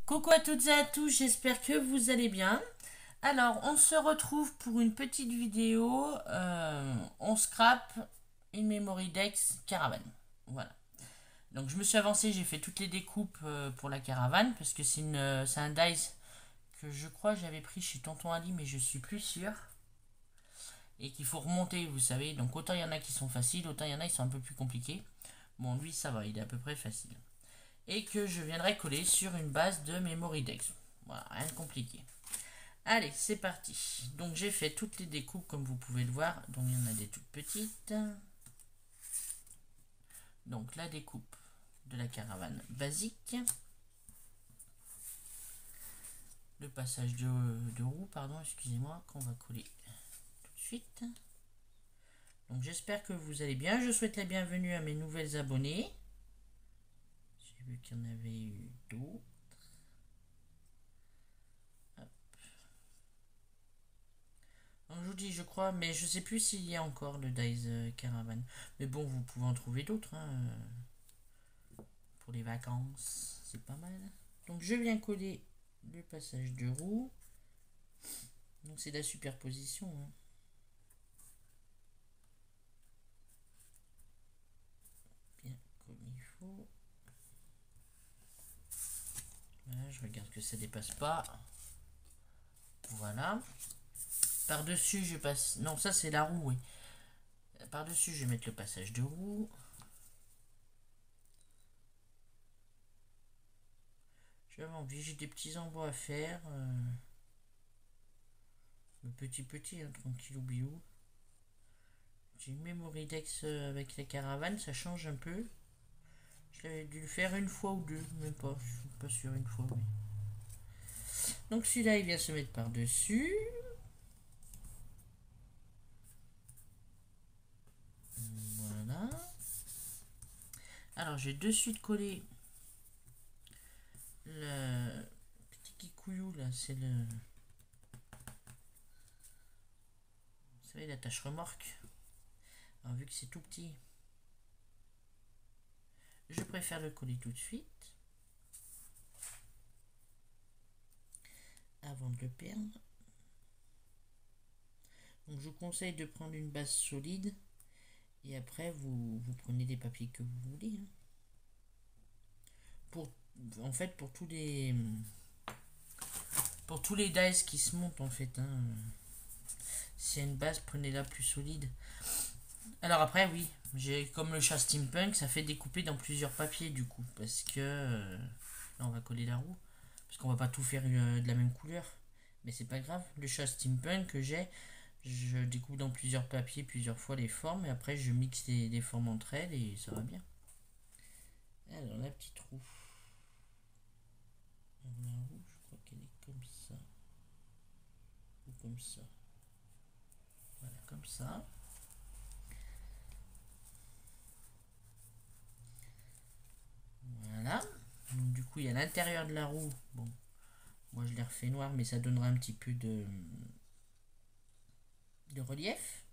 Coucou à toutes et à tous, j'espère que vous allez bien. Alors, on se retrouve pour une petite vidéo. On scrape une Memory Dex caravane. Voilà. Donc, je me suis avancé, j'ai fait toutes les découpes pour la caravane parce que c'est un dice que je crois j'avais pris chez Tonton Ali, mais je suis plus sûr. Et qu'il faut remonter, vous savez. Donc, autant il y en a qui sont faciles, autant il y en a qui sont un peu plus compliqués. Bon, lui, ça va, il est à peu près facile. Et que je viendrai coller sur une base de Memory Dex. Voilà, rien de compliqué. Allez, c'est parti. Donc j'ai fait toutes les découpes comme vous pouvez le voir. Donc il y en a des toutes petites. Donc la découpe de la caravane basique. Le passage de roue, pardon, excusez-moi, qu'on va coller tout de suite. Donc j'espère que vous allez bien. Je souhaite la bienvenue à mes nouvelles abonnés. J'ai vu qu'il y en avait eu d'autres. Donc, je vous dis, je crois, mais je sais plus s'il y a encore le Dice Caravan. Mais bon, vous pouvez en trouver d'autres pour les vacances. C'est pas mal. Donc je viens coller le passage de roue. Donc c'est de la superposition. Bien comme il faut. Voilà, je regarde que ça dépasse pas. Voilà. Par-dessus, je passe. Non, ça c'est la roue, oui. Par-dessus, je vais mettre le passage de roue. J'avais envie, j'ai des petits embouts à faire. Petit, hein, tranquille ou biou. J'ai une Memory Dex avec la caravane, ça change un peu. J'avais dû le faire une fois ou deux, même pas, je suis pas sûr, une fois. Oui. Donc celui-là, il vient se mettre par-dessus. Voilà. Alors, j'ai de suite collé le petit kikouillou, là, c'est le... Vous savez, la tâche remorque. Alors, vu que c'est tout petit, je préfère le coller tout de suite. Avant de le perdre. Donc, je vous conseille de prendre une base solide. Et après, vous prenez des papiers que vous voulez. Hein. En fait, pour tous les dice qui se montent, en fait. Hein, s'il y a une base, prenez-la plus solide. Alors après, oui, j'ai comme le chat steampunk, ça fait découper dans plusieurs papiers du coup, parce que là on va coller la roue, parce qu'on va pas tout faire de la même couleur, mais c'est pas grave. Le chat steampunk que j'ai, je découpe dans plusieurs papiers plusieurs fois les formes, et après je mixe les formes entre elles et ça va bien. Alors la petite roue, la roue, je crois qu'elle est comme ça, ou comme ça, voilà, comme ça. Voilà. Donc, du coup, il y a l'intérieur de la roue. Bon, moi je l'ai refait noir, mais ça donnera un petit peu de relief.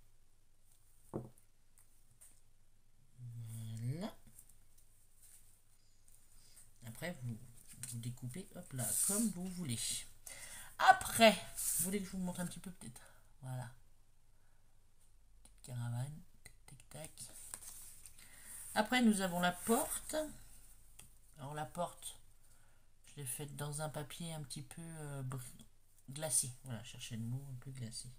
Voilà. Après, vous découpez, hop là, comme vous voulez. Après, vous voulez que je vous montre un petit peu peut-être. Voilà. Petite caravane. Tac, tac. Après, nous avons la porte. Alors la porte, je l'ai faite dans un papier un petit peu glacé. Voilà, cherchez le mot, un peu glacé.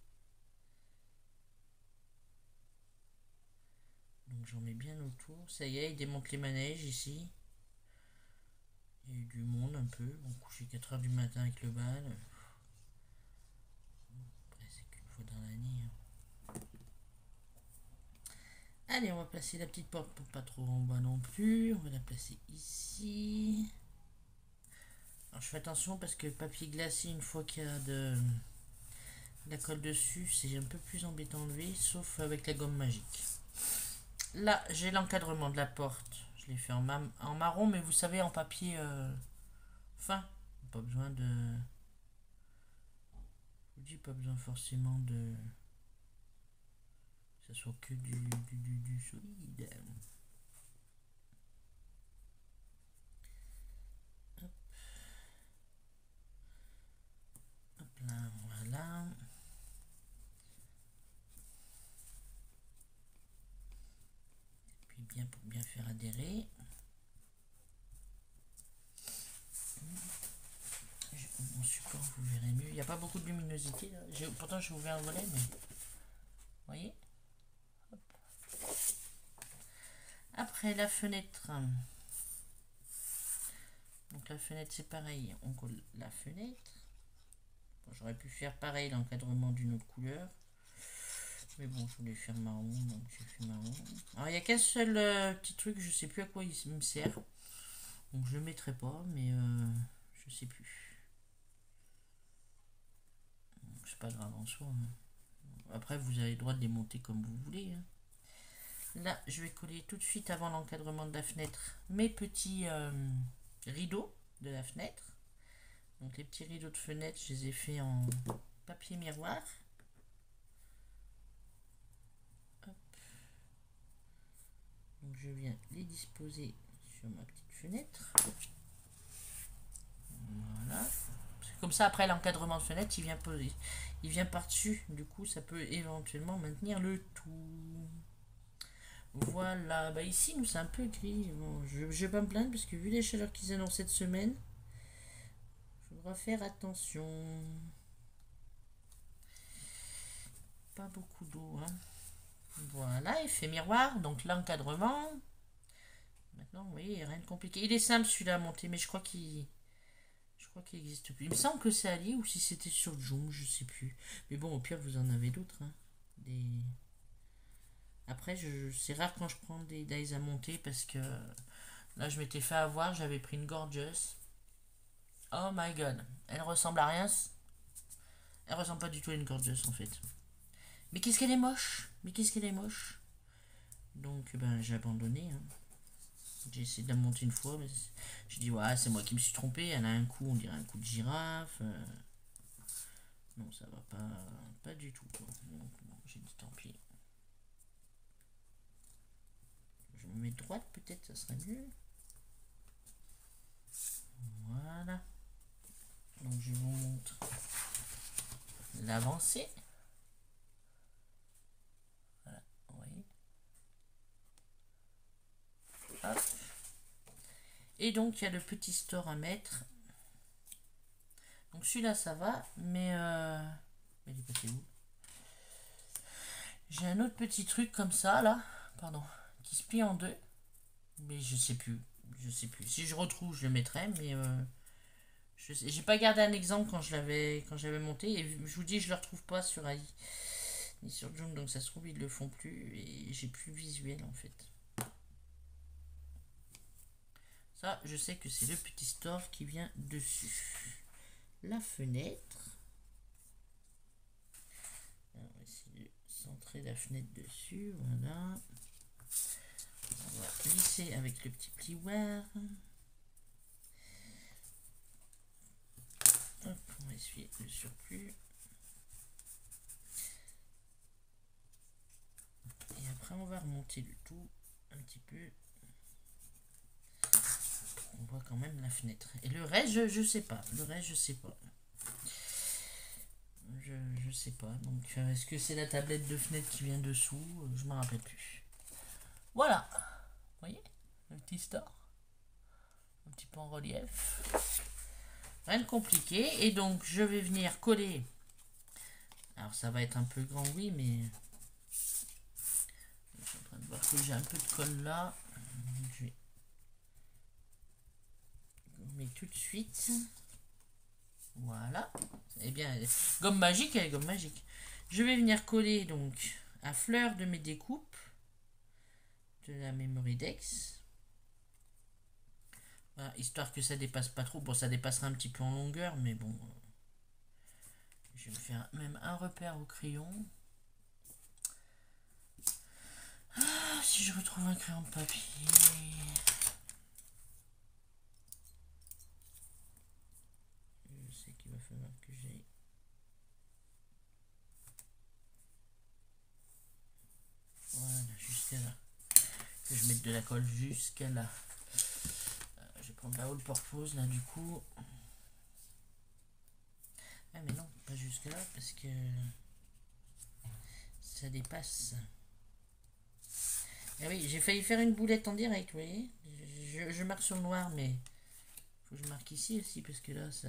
Donc j'en mets bien autour. Ça y est, il démonte les manèges ici. Il y a eu du monde un peu. On couchait 4 heures du matin avec le bal. Après, c'est qu'une fois dans l'année. Allez, on va placer la petite porte pour pas trop en bas non plus. On va la placer ici. Alors je fais attention parce que le papier glacé, une fois qu'il y a de la colle dessus, c'est un peu plus embêtant à enlever, sauf avec la gomme magique. Là, j'ai l'encadrement de la porte. Je l'ai fait en marron, mais vous savez, en papier fin. Pas besoin de... Je vous dis, pas besoin forcément de... Que ce soit que du solide. bien pour bien faire adhérer. Mon support, vous verrez mieux. Il n'y a pas beaucoup de luminosité là. Pourtant j'ai ouvert un volet, mais vous voyez. Hop. Après la fenêtre. Donc la fenêtre c'est pareil, on colle la fenêtre. Bon, j'aurais pu faire pareil l'encadrement d'une autre couleur. Mais bon, je voulais faire marron, donc j'ai fait marron. Alors il n'y a qu'un seul petit truc, je sais plus à quoi il me sert. Donc je le mettrai pas, mais je sais plus. C'est pas grave en soi. Hein. Après vous avez le droit de les monter comme vous voulez. Hein. Là je vais coller tout de suite avant l'encadrement de la fenêtre mes petits rideaux de la fenêtre. Donc les petits rideaux de fenêtre, je les ai fait en papier miroir. Hop. Donc je viens les disposer sur ma petite fenêtre. Voilà. Comme ça après l'encadrement de fenêtre, il vient poser. Il vient par-dessus. Du coup, ça peut éventuellement maintenir le tout. Voilà. Bah ici, nous, c'est un peu gris. Bon, je vais pas me plaindre parce que vu les chaleurs qu'ils annoncent cette semaine, il faudra faire attention. Pas beaucoup d'eau. Hein. Voilà, effet miroir. Donc l'encadrement. Maintenant, vous voyez, rien de compliqué. Il est simple celui-là à monter, mais je crois qu'il n'existe plus. Il me semble que c'est Ali ou si c'était sur Joom, je sais plus. Mais bon, au pire, vous en avez d'autres. Hein. Après, c'est rare quand je prends des dies à monter parce que là, je m'étais fait avoir. J'avais pris une Gorgeous. Oh my god. Elle ressemble à rien. Elle ressemble pas du tout à une Gorgeous en fait. Mais qu'est-ce qu'elle est moche. Mais qu'est-ce qu'elle est moche. Donc, ben, j'ai abandonné. Hein. J'ai essayé de la monter une fois, mais j'ai dit, ouais, c'est moi qui me suis trompé. Elle a un coup, on dirait un coup de girafe. Non, ça va pas du tout. Quoi. Donc, bon, j'ai dit, tant pis. Je me mets droite, peut-être, ça serait mieux. Voilà. Donc, je vous montre l'avancée. Voilà, vous voyez. Hop. Et donc il y a le petit store à mettre. Donc celui-là ça va, mais il est passé où? J'ai un autre petit truc comme ça là, pardon, qui se plie en deux, mais je sais plus. Si je retrouve, je le mettrai, mais j'ai pas gardé un exemple quand j'avais monté et je vous dis je le retrouve pas sur AI ni sur Joom, donc ça se trouve ils le font plus et j'ai plus visuel en fait. Ça, je sais que c'est le petit store qui vient dessus. La fenêtre. Alors, on va essayer de centrer la fenêtre dessus. Voilà. On va lisser avec le petit plioir. Hop, on va essuyer le surplus. Et après, on va remonter le tout un petit peu. On voit quand même la fenêtre. Et le reste, je sais pas. Le reste, je sais pas. Je sais pas. Donc, est-ce que c'est la tablette de fenêtre qui vient dessous? Je m'en rappelle plus. Voilà. Vous voyez? Le petit store. Un petit peu en relief. Rien de compliqué. Et donc, je vais venir coller. Alors, ça va être un peu grand, oui, mais... Je suis en train de voir que j'ai un peu de colle là. Je vais... Mais tout de suite... Voilà. Eh bien, gomme magique, elle est gomme magique. Je vais venir coller donc à fleur de mes découpes de la Memory Dex. Voilà, histoire que ça dépasse pas trop. Bon, ça dépassera un petit peu en longueur, mais bon. Je vais me faire même un repère au crayon. Ah, si je retrouve un crayon de papier. Je sais qu'il va falloir que j'aille. Voilà, jusqu'à là. Que je mette de la colle jusqu'à là. Je vais prendre la all purpose là du coup. Ah mais non, pas jusque là parce que ça dépasse. Ah oui, j'ai failli faire une boulette en direct, vous voyez. Je marque sur le noir, mais faut que je marque ici aussi, parce que là, ça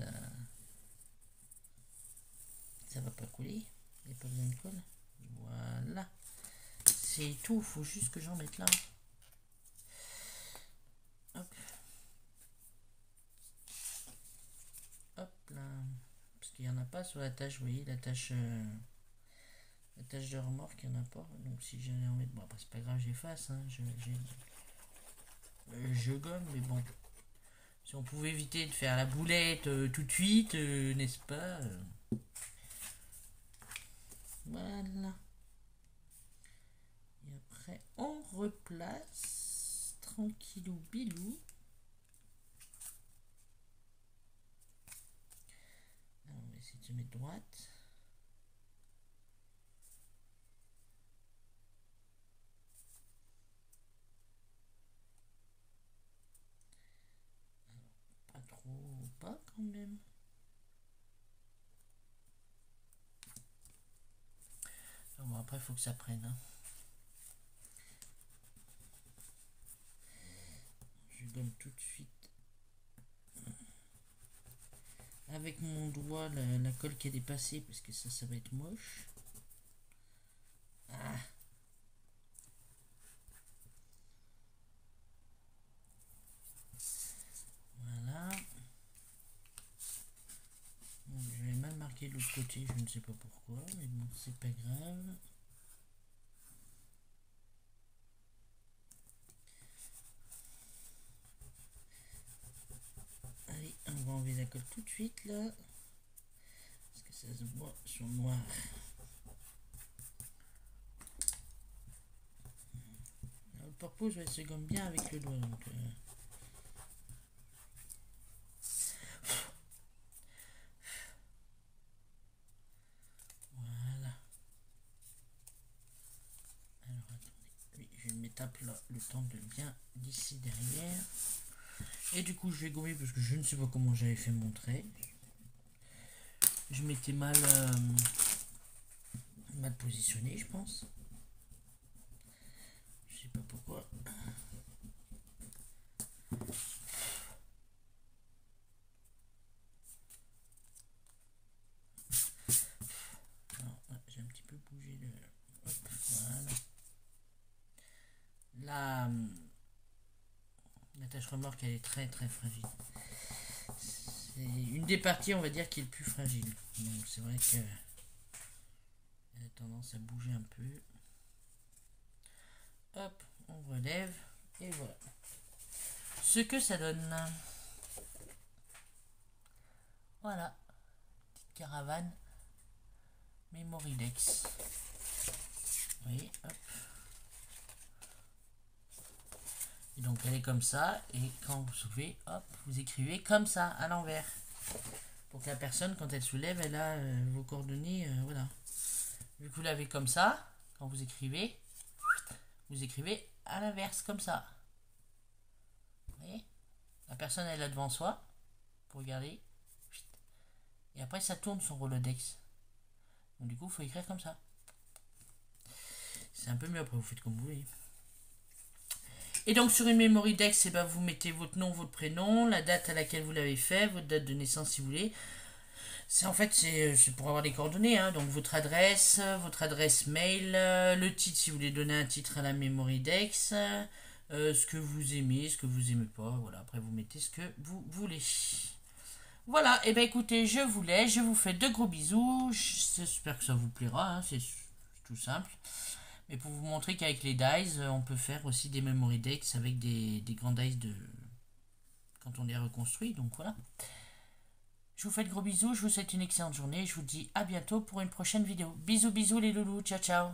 va pas couler. Il n'y a pas besoin de colle. Voilà. C'est tout, faut juste que j'en mette là. Hop. Hop là. Parce qu'il n'y en a pas sur la tâche, vous voyez, la tâche de remorque, il n'y en a pas. Donc si j'allais en mettre... Bon, après, c'est pas grave, j'efface. Hein. Je gomme, mais bon. Si on pouvait éviter de faire la boulette tout de suite, n'est-ce pas Voilà. Et après, on replace. Tranquillou bilou. Alors, on va essayer de se mettre droite. Pas trop bas quand même. Bon, après, il faut que ça prenne. Hein. Je gomme tout de suite. Avec mon doigt, la colle qui est dépassée, parce que ça va être moche. Ah. Voilà. Bon, j'avais mal marqué de l'autre côté, je ne sais pas pourquoi, mais bon, c'est pas grave. Allez, on va enlever la colle tout de suite là. Parce que ça se voit sur le noir. Le purple, ouais, se gomme bien avec le doigt. Donc, voilà. Alors attendez. Oui, je vais m'étape là le temps de bien d'ici derrière. Et du coup, je vais gommer parce que je ne sais pas comment j'avais fait mon trait. Je m'étais mal positionné, je pense. Je sais pas pourquoi. J'ai un petit peu bougé le... Hop, voilà. La tâche remorque, elle est très très fragile. C'est une des parties, on va dire, qui est le plus fragile. Donc c'est vrai que elle a tendance à bouger un peu. Hop, on relève et voilà. Ce que ça donne. Voilà, petite caravane Memoridex. Vous voyez, hop. Et donc elle est comme ça, et quand vous soulevez, hop, vous écrivez comme ça, à l'envers. Pour que la personne, quand elle soulève, elle a vos coordonnées, voilà. Vu que vous l'avez comme ça, quand vous écrivez à l'inverse, comme ça. Vous voyez ? La personne, elle est devant soi, pour regarder. Et après, ça tourne son Rolodex. Donc du coup, il faut écrire comme ça. C'est un peu mieux, après vous faites comme vous voulez. Et donc sur une Memoridex, eh ben, vous mettez votre nom, votre prénom, la date à laquelle vous l'avez fait, votre date de naissance si vous voulez. C'est en fait c'est pour avoir des coordonnées, hein. Donc votre adresse mail, le titre si vous voulez donner un titre à la Memoridex, ce que vous aimez, ce que vous aimez pas, voilà. Après vous mettez ce que vous voulez. Voilà, et ben écoutez, je vous laisse, je vous fais de gros bisous, j'espère que ça vous plaira, hein. C'est tout simple. Et pour vous montrer qu'avec les dies, on peut faire aussi des Memoridex avec des grands dies de quand on les reconstruit. Donc voilà. Je vous fais de gros bisous, je vous souhaite une excellente journée. Je vous dis à bientôt pour une prochaine vidéo. Bisous bisous les loulous, ciao ciao.